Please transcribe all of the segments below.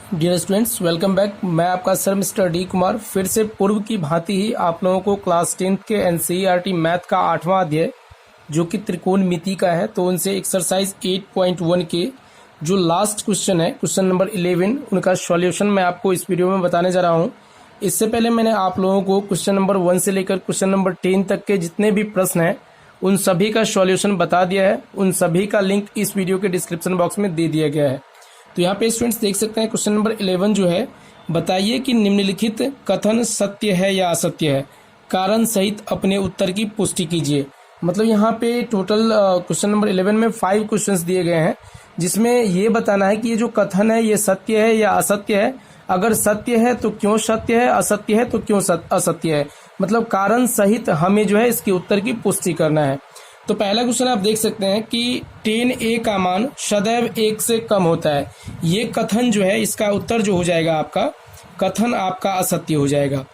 Dear students, welcome back. मैं आपका sir mister D Kumar फिर से पूर्व की भांति ही आप लोगों को क्लास 10th के एनसीईआरटी मैथ का 8वां अध्याय जो कि त्रिकोणमिति का है, तो उनसे एक्सरसाइज 8.1 के जो लास्ट क्वेश्चन है, क्वेश्चन नंबर 11, उनका सॉल्यूशन मैं आपको इस वीडियो में बताने जा रहा हूं। इससे पहले मैंने आप लोगों को क्वेश्चन नंबर 1 से लेकर क्वेश्चन नंबर 10 तक के जितने भी प्रश्न हैं उन सभी का सॉल्यूशन बता दिया है। उन सभी का लिंक इस वीडियो के डिस्क्रिप्शन बॉक्स में दे दिया गया है। तो यहाँ पे स्टूडेंट्स देख सकते हैं क्वेश्चन नंबर 11 जो है, बताइए कि निम्नलिखित कथन सत्य है या असत्य है, कारण सहित अपने उत्तर की पुष्टि कीजिए। मतलब यहाँ पे टोटल क्वेश्चन नंबर 11 में 5 क्वेश्चंस दिए गए हैं, जिसमें ये बताना है कि ये जो कथन है ये सत्य है या असत्य है। अगर सत्य है तो क्यों सत्य है, असत्य है तो क्यों असत्य है। मतलब कारण सहित हमें जो है इसके उत्तर की पुष्टि करना है। तो पहला क्वेश्चन आप देख सकते हैं कि 10a का मान सदैव 1 से कम होता है। ये कथन जो है, इसका उत्तर जो हो जाएगा आपका, कथन आपका असत्य हो जाएगा।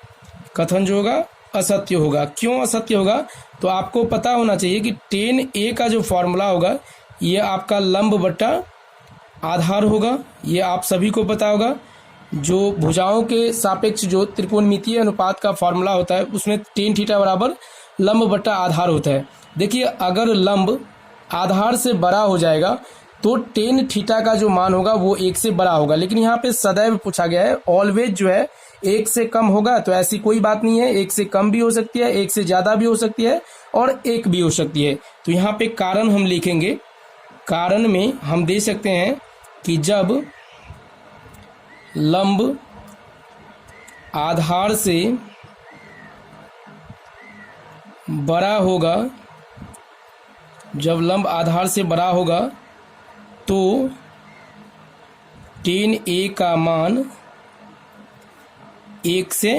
कथन जो होगा असत्य होगा। क्यों असत्य होगा? तो आपको पता होना चाहिए कि 10a का जो फॉर्मूला होगा ये आपका लंब बट्टा आधार होगा। ये आप सभी को पता होगा। जो भुजाओं के सापेक्ष जो त्रिकोणमितीय अनुपात का फॉर्मूला होता है उसमें tan थीटा बराबर लंब बट्टा आधार होता है। देखिए, अगर लंब आधार से बड़ा हो जाएगा तो tan थीटा का जो मान होगा वो 1 से बड़ा होगा। लेकिन यहाँ पे सदैव पूछा गया है, ऑलवेज जो है 1 से कम होगा, तो ऐसी कोई बात नहीं है। 1 से कम भी हो सकती है, 1 से ज्यादा भी हो सकती है और 1 भी हो सकती है। तो यहाँ पे कारण हम लिखेंगे। कारण में हम दे सकते हैं कि जब लंब आधार से बड़ा होगा, जब लंब आधार से बड़ा होगा तो tan का मान 1 से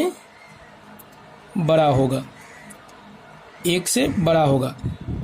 बड़ा होगा। 1 से बड़ा होगा।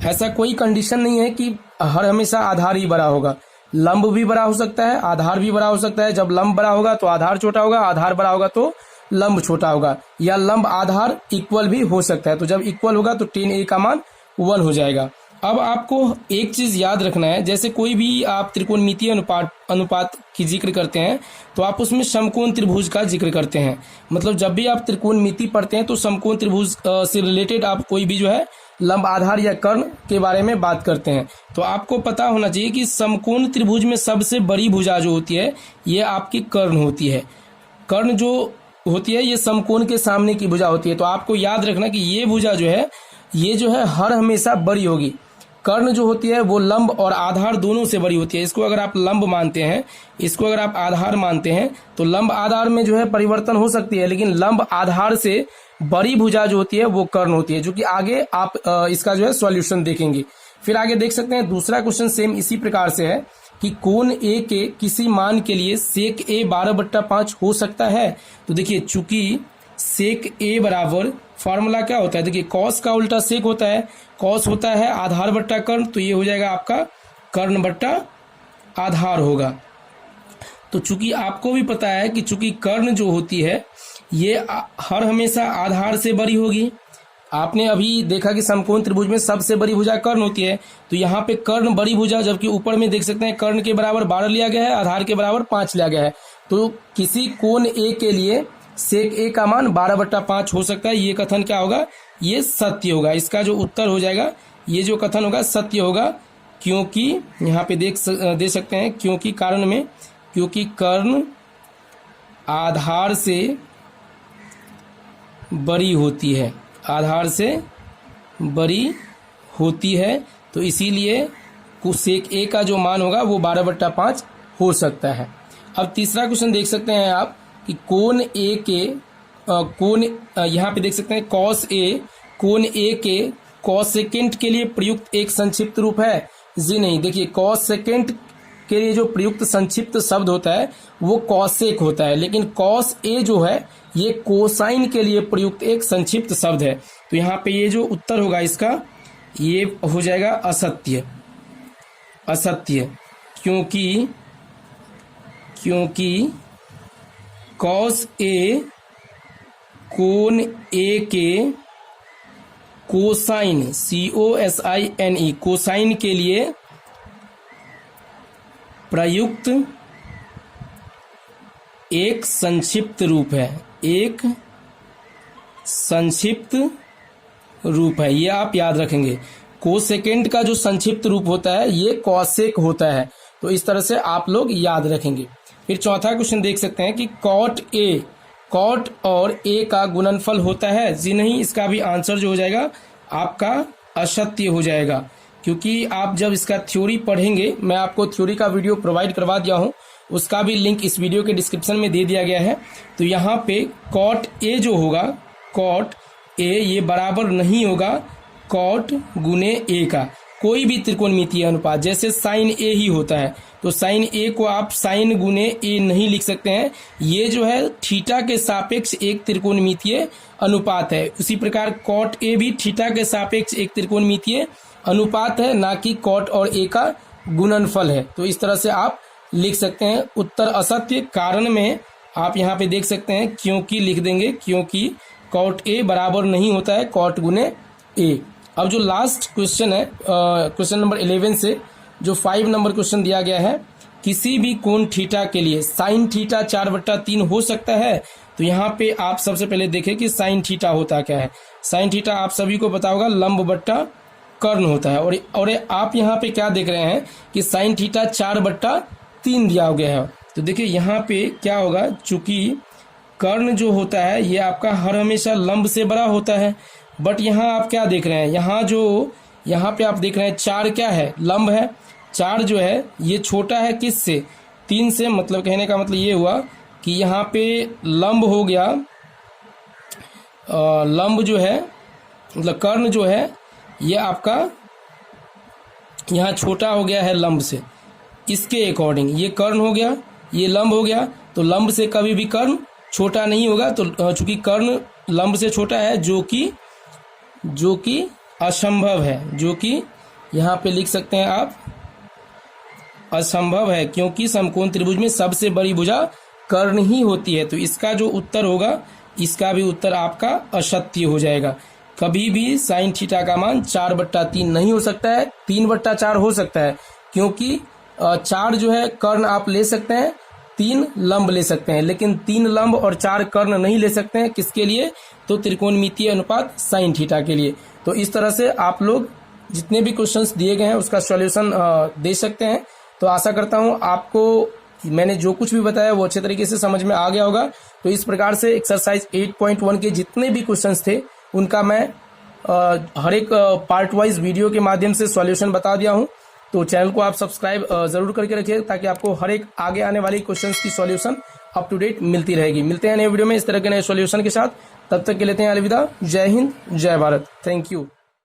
ऐसा कोई कंडीशन नहीं है कि हर हमेशा आधार ही बड़ा होगा। लंब भी बड़ा हो सकता है, आधार भी बड़ा हो सकता है। जब लंब बड़ा होगा तो आधार छोटा होगा, आधार बड़ा होगा तो लंब छोटा होगा, या लंब आधार इक्वल भी हो सकता है। तो जब इक्वल होगा तो tan का मान 1 हो जाएगा। अब आपको एक चीज याद रखना है, जैसे कोई भी आप त्रिकोणमितीय अनुपात की जिक्र करते हैं तो आप उसमें समकोण त्रिभुज का जिक्र करते हैं। मतलब जब भी आप त्रिकोणमिति पढ़ते हैं तो समकोण त्रिभुज से रिलेटेड आप कोई भी जो है लंब आधार या कर्ण के बारे में बात करते हैं। तो आपको पता होना चाहिए कि समकोण त्रिभुज में सबसे बड़ी भुजा जो होती है ये आपकी कर्ण होती है। कर्ण जो होती है ये समकोण के सामने की भुजा होती है। तो आपको याद रखना कि ये भुजा जो है ये जो है हर हमेशा बड़ी होगी। कर्ण जो होती है वो लंब और आधार दोनों से बड़ी होती है। इसको अगर आप लंब मानते हैं, इसको अगर आप आधार मानते हैं, तो लंब आधार में जो है परिवर्तन हो सकती है, लेकिन लंब आधार से बड़ी भुजा जो होती है वो कर्ण होती है, जो कि आगे आप इसका जो है सॉल्यूशन देखेंगे। फिर आगे देख सकते हैं दूसरा क्वेश्चन सेम इसी प्रकार से है कि कोण ए के किसी मान के लिए सेक ए 12/5 हो सकता है। तो देखिए, चूंकि सेक ए बराबर फॉर्मूला क्या होता है, देखिए कॉस का उल्टा सेक होता है, कॉस होता है आधार बट्टा कर्ण, तो ये हो जाएगा आपका कर्ण बट्टा आधार होगा। तो चूंकि आपको भी पता है कि चूंकि कर्ण जो होती है ये हर हमेशा आधार से बड़ी होगी। आपने अभी देखा कि समकोण त्रिभुज में सबसे बड़ी भुजा कर्ण होती है, तो यहाँ पे कर्ण बड़ी भुजा, जबकि ऊपर में देख सकते हैं कर्ण के बराबर 12 लिया गया है, आधार के बराबर 5 लिया गया है। तो किसी कोण ए के लिए सेक ए का मान 12/5 हो सकता है। ये कथन क्या होगा? ये सत्य होगा। इसका जो उत्तर हो जाएगा, ये जो कथन होगा सत्य होगा, क्योंकि यहाँ पे दे सकते हैं क्योंकि कारण में, क्योंकि कर्ण आधार से बड़ी होती है, आधार से बड़ी होती है, तो इसीलिए सेक ए का जो मान होगा वो 12/5 हो सकता है। अब तीसरा क्वेश्चन देख सकते हैं आप कि कोण ए के कोण यहाँ पे देख सकते हैं कॉस ए, कोण ए के कॉस सेकेंड के लिए प्रयुक्त एक संक्षिप्त रूप है जी? नहीं। देखिए, कॉस सेकेंड के लिए जो प्रयुक्त संक्षिप्त शब्द होता है वो कॉसेक होता है, लेकिन कॉस ए जो है ये कोसाइन के लिए प्रयुक्त एक संक्षिप्त शब्द है। तो यहाँ पे ये जो उत्तर होगा इसका ये हो जाएगा असत्य। असत्य क्योंकि कॉस ए कोण ए के कोसाइन COSINE कोसाइन के लिए प्रयुक्त एक संक्षिप्त रूप है, एक संक्षिप्त रूप है, ये आप याद रखेंगे। कोसेकेंड का जो संक्षिप्त रूप होता है ये कॉसेक होता है, तो इस तरह से आप लोग याद रखेंगे। फिर चौथा क्वेश्चन देख सकते हैं कि कॉट और ए का गुणनफल होता है। जी नहीं, इसका भी आंसर जो हो जाएगा आपका असत्य हो जाएगा, क्योंकि आप जब इसका थ्योरी पढ़ेंगे, मैं आपको थ्योरी का वीडियो प्रोवाइड करवा दिया हूं, उसका भी लिंक इस वीडियो के डिस्क्रिप्शन में दे दिया गया है। तो यहाँ पे कॉट ए जो होगा, कॉट ए ये बराबर नहीं होगा कॉट गुने ए का। कोई भी त्रिकोणमितीय अनुपात जैसे साइन ए ही होता है, तो साइन ए को आप साइन गुने ए नहीं लिख सकते हैं। ये जो है थीटा के सापेक्ष एक त्रिकोणमितीय अनुपात है। उसी प्रकार कॉट ए भी थीटा के सापेक्ष एक त्रिकोणमितीय अनुपात है, ना कि कॉट और ए का गुणनफल है। तो इस तरह से आप लिख सकते हैं। उत्तर असत्य, कारण में आप यहाँ पे देख सकते हैं क्योंकि लिख देंगे, क्योंकि कॉट ए बराबर नहीं होता है कॉट गुने ए। अब जो लास्ट क्वेश्चन है, क्वेश्चन नंबर 11 से जो 5 नंबर क्वेश्चन दिया गया है, किसी भी कोण थीटा के लिए साइन थीटा 4/3 हो सकता है। तो यहाँ पे आप सबसे पहले देखें कि साइन थीटा होता क्या है। साइन थीटा आप सभी को पता होगा लंब बट्टा कर्ण होता है, और आप यहाँ पे क्या देख रहे हैं कि साइन थीटा 4/3 दिया गया है। तो देखिए यहाँ पे क्या होगा, चूंकि कर्ण जो होता है ये आपका हर हमेशा लंब से बड़ा होता है, बट यहाँ आप क्या देख रहे हैं, यहाँ पे आप देख रहे हैं 4 क्या है, लंब है। 4 जो है ये छोटा है किस से, 3 से। मतलब कहने का मतलब ये हुआ कि यहाँ पे लंब हो गया, लंब जो है मतलब कर्ण जो है ये आपका यहाँ छोटा हो गया है लंब से। इसके अकॉर्डिंग ये कर्ण हो गया, ये लंब हो गया, तो लंब से कभी भी कर्ण छोटा नहीं होगा। तो चूंकि कर्ण लंब से छोटा है, जो कि असंभव है, जो कि यहाँ पे लिख सकते हैं आप असंभव है, क्योंकि समकोण त्रिभुज में सबसे बड़ी भुजा कर्ण ही होती है। तो इसका जो उत्तर होगा, इसका भी उत्तर आपका असत्य हो जाएगा। कभी भी साइन थीटा का मान 4/3 नहीं हो सकता है, 3/4 हो सकता है, क्योंकि 4 जो है कर्ण आप ले सकते हैं, 3 लंब ले सकते हैं, लेकिन 3 लंब और 4 कर्ण नहीं ले सकते हैं। किसके लिए? तो त्रिकोणमितीय अनुपात साइन थीटा के लिए। तो इस तरह से आप लोग जितने भी क्वेश्चंस दिए गए हैं उसका सॉल्यूशन दे सकते हैं। तो आशा करता हूं आपको मैंने जो कुछ भी बताया वो अच्छे तरीके से समझ में आ गया होगा। तो इस प्रकार से एक्सरसाइज 8.1 के जितने भी क्वेश्चंस थे उनका मैं हर एक पार्ट वाइज वीडियो के माध्यम से सॉल्यूशन बता दिया हूं। तो चैनल को आप सब्सक्राइब जरूर करके रखिए, ताकि आपको हर एक आगे आने वाली क्वेश्चंस की सॉल्यूशन अप टू डेट मिलती रहेगी। मिलते हैं नए वीडियो में इस तरह के नए सॉल्यूशन के साथ, तब तक के लेते हैं अलविदा। जय हिंद, जय भारत, थैंक यू।